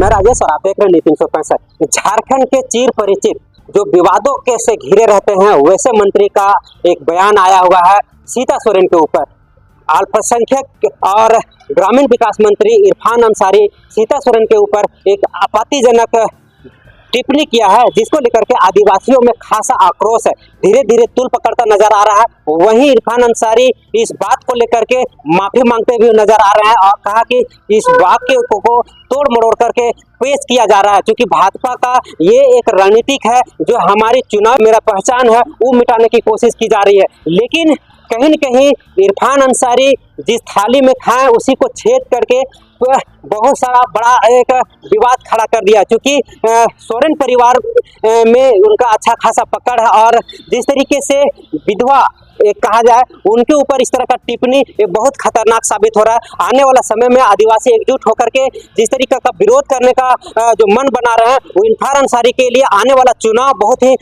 मैं राजेश और आप देख रहे हैं नीति 365। झारखंड के चिर परिचित जो विवादों के से घिरे रहते हैं वैसे मंत्री का एक बयान आया हुआ है सीता सोरेन के ऊपर। अल्पसंख्यक और ग्रामीण विकास मंत्री इरफान अंसारी सीता सोरेन के ऊपर एक आपत्तिजनक टिप्पणी किया है, जिसको लेकर के आदिवासियों में खासा आक्रोश है, धीरे धीरे तूल पकड़ता नजर आ रहा है। वहीं इरफान अंसारी इस बात को लेकर के माफी मांगते हुए नजर आ रहे हैं और कहा कि इस वाक्य को तोड़ मरोड़ करके पेश किया जा रहा है, क्योंकि भाजपा का ये एक रणनीतिक है जो हमारी चुनाव मेरा पहचान है वो मिटाने की कोशिश की जा रही है। लेकिन कहीं न कहीं इरफान अंसारी जिस थाली में खाएं उसी को छेद करके बहुत सारा बड़ा एक विवाद खड़ा कर दिया, क्योंकि सोरेन परिवार में उनका अच्छा खासा पकड़ है और जिस तरीके से विधवा एक कहा जाए उनके ऊपर इस तरह का टिप्पणी ये बहुत खतरनाक साबित हो रहा है। आने वाला समय में आदिवासी एकजुट होकर के जिस तरीके का विरोध करने का जो मन बना रहे हैं वो इरफान अंसारी के लिए आने वाला चुनाव बहुत ही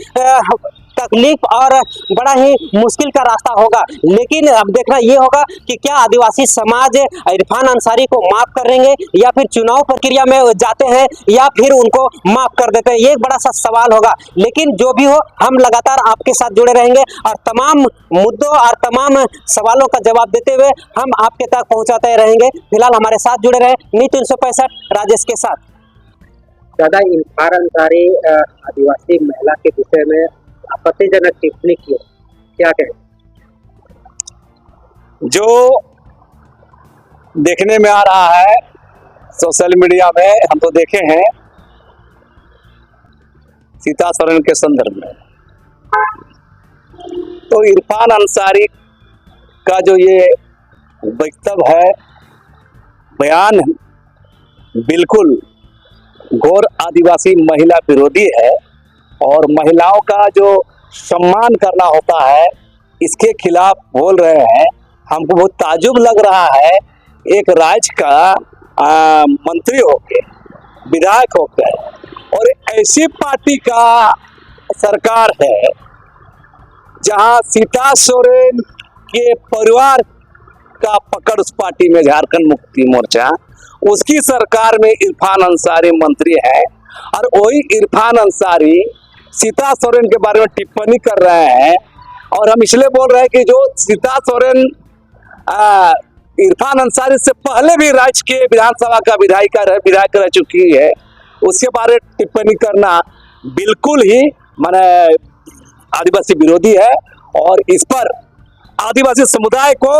तकलीफ और बड़ा ही मुश्किल का रास्ता होगा। लेकिन अब देखना ये होगा कि क्या आदिवासी समाज इरफान अंसारी को माफ करेंगे या फिर चुनाव प्रक्रिया में जाते हैं या फिर उनको माफ कर देते हैं, ये एक बड़ा सा सवाल होगा। लेकिन जो भी हो हम लगातार आपके साथ जुड़े रहेंगे और तमाम मुद्दों और तमाम सवालों का जवाब देते हुए हम आपके तक पहुंचाते रहेंगे। फिलहाल हमारे साथ जुड़े रहे नीति 365 राजेश के साथ। दादा, इरफान अंसारी आदिवासी महिला के विषय में आपत्तिजनक टिप्पणी की, क्या कहें? जो देखने में आ रहा है सोशल मीडिया में, हम तो देखे हैं सीता सोरेन के संदर्भ में, तो इरफान अंसारी का जो ये वक्तव्य है, बयान बिल्कुल घोर आदिवासी महिला विरोधी है और महिलाओं का जो सम्मान करना होता है इसके खिलाफ बोल रहे हैं। हमको बहुत ताजुब लग रहा है, एक राज्य का मंत्री होके, विधायक होकर और ऐसी पार्टी का सरकार है जहां सीता सोरेन के परिवार का पकड़ उस पार्टी में, झारखंड मुक्ति मोर्चा, उसकी सरकार में इरफान अंसारी मंत्री है और वही इरफान अंसारी सीता सोरेन के बारे में टिप्पणी कर रहे हैं। और हम इसलिए बोल रहे हैं कि जो सीता सोरेन इरफान अंसारी से पहले भी राज्य के विधानसभा का विधायक रह चुकी है, उसके बारे में टिप्पणी करना बिल्कुल ही माने आदिवासी विरोधी है और इस पर आदिवासी समुदाय को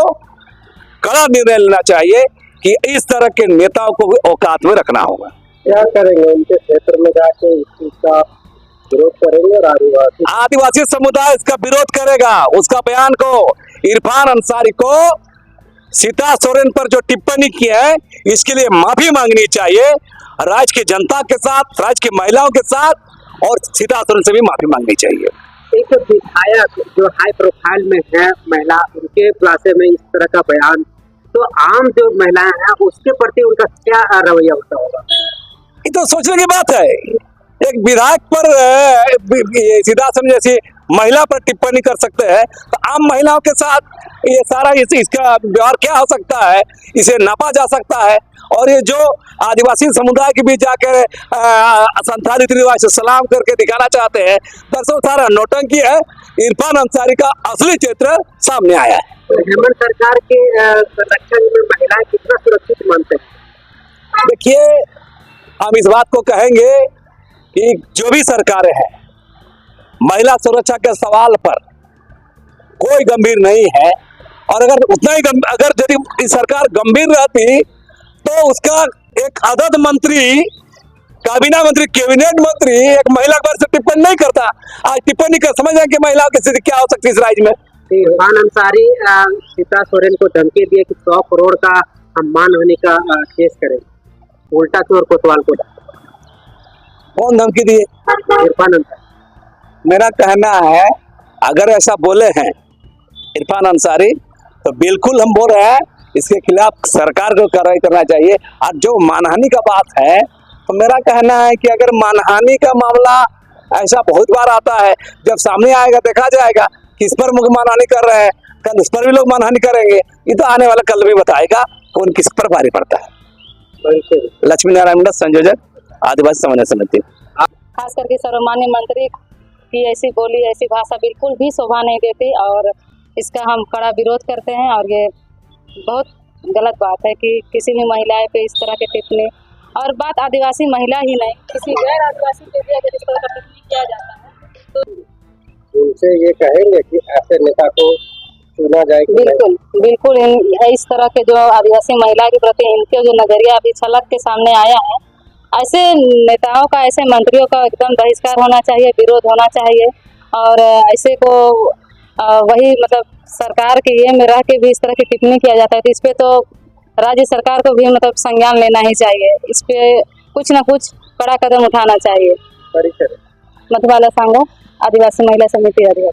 कड़ा निर्णय लेना चाहिए कि इस तरह के नेताओं को भी औकात में रखना होगा। क्या करेंगे? उनके क्षेत्र में जाके इसका विरोध करेंगे और आदिवासी समुदाय इसका विरोध करेगा। उसका बयान को, इरफान अंसारी को सीता सोरेन पर जो टिप्पणी की है इसके लिए माफी मांगनी चाहिए राज्य की जनता के साथ, राज्य की महिलाओं के साथ, और सीता सोरेन से भी माफी मांगनी चाहिए। एक विधायक जो हाई प्रोफाइल में है महिला, उनके प्लासे में इस तरह का बयान, तो आम जो महिलाएं हैं उसके प्रति उनका क्या रवैया होता होगा? ये तो सोचने की बात है। एक विधायक पर सीता सोरेन जैसी महिला पर टिप्पणी कर सकते हैं, तो आम महिलाओं के साथ ये सारा इसका व्यवहार क्या हो सकता है, इसे नापा जा सकता है। और ये जो आदिवासी समुदाय के बीच जाकर संथाली रीति रिवाज से सलाम करके दिखाना चाहते हैं, दरअसल सारा नौटंकी है। इरफान अंसारी का असली चित्र सामने आया है। हेमंत सरकार के संरक्षण में महिलाएं कितना सुरक्षित मानते हैं? देखिए, हम इस बात को कहेंगे कि जो भी सरकारें हैं, महिला सुरक्षा के सवाल पर कोई गंभीर नहीं है। और अगर उतना ही अगर यदि सरकार गंभीर रहती तो उसका एक अदद मंत्री, काबीना मंत्री, कैबिनेट मंत्री एक महिला पर से टिप्पणी नहीं करता। आज टिप्पणी कर समझ रहे हैं कि महिलाओं की स्थिति क्या हो सकती है इस राज्य में। इरफान अंसारी सीता सोरेन को धमकी दिए कि 100 करोड़ का हम मानहानि का केस करेंगे, उल्टा क्यों कोतवाल को? कौन धमकी दिए? इरफान अंसारी। मेरा कहना है अगर ऐसा बोले हैं इरफान अंसारी तो बिल्कुल हम बोल रहे हैं इसके खिलाफ सरकार को कार्रवाई करना चाहिए। और जो मानहानि का बात है तो मेरा कहना है कि अगर मानहानि का मामला ऐसा बहुत बार आता है, जब सामने आएगा देखा जाएगा किस पर मानहानि कर रहे हैं, कल उस पर भी लोग मानहानि करेंगे। ये तो आने वाला कल भी बताएगा कौन किस पर भारी पड़ता है। बिल्कुल। लक्ष्मी नारायण दास, संयोजक, आदिवासी समन्वय समिति। खास करके सर्वमान्य मंत्री की ऐसी बोली, ऐसी भाषा बिल्कुल भी शोभा नहीं देती और इसका हम कड़ा विरोध करते हैं। और ये बहुत गलत बात है कि किसी भी महिला पे इस तरह के टिप्पणी, और बात आदिवासी महिला ही नहीं, किसी गैर आदिवासी पे भी अगर इस तरह का टिप्पणी किया जाता है तो उनसे ये कहेंगे कि ऐसे नेता को चुना जाए कि बिल्कुल बिल्कुल इस तरह के जो आदिवासी महिला के प्रति इनके जो नजरिया अभी छलक के सामने आया है, ऐसे नेताओं का, ऐसे मंत्रियों का एकदम बहिष्कार होना चाहिए, विरोध होना चाहिए। और ऐसे को वही मतलब सरकार के ये में रह के भी इस तरह की टिप्पणी किया जाता है तो इस पे तो राज्य सरकार को भी मतलब संज्ञान लेना ही चाहिए। इस पे कुछ ना कुछ कड़ा कदम उठाना चाहिए। परिचय मधुबाला सांगा, आदिवासी महिला समिति अध्यक्ष।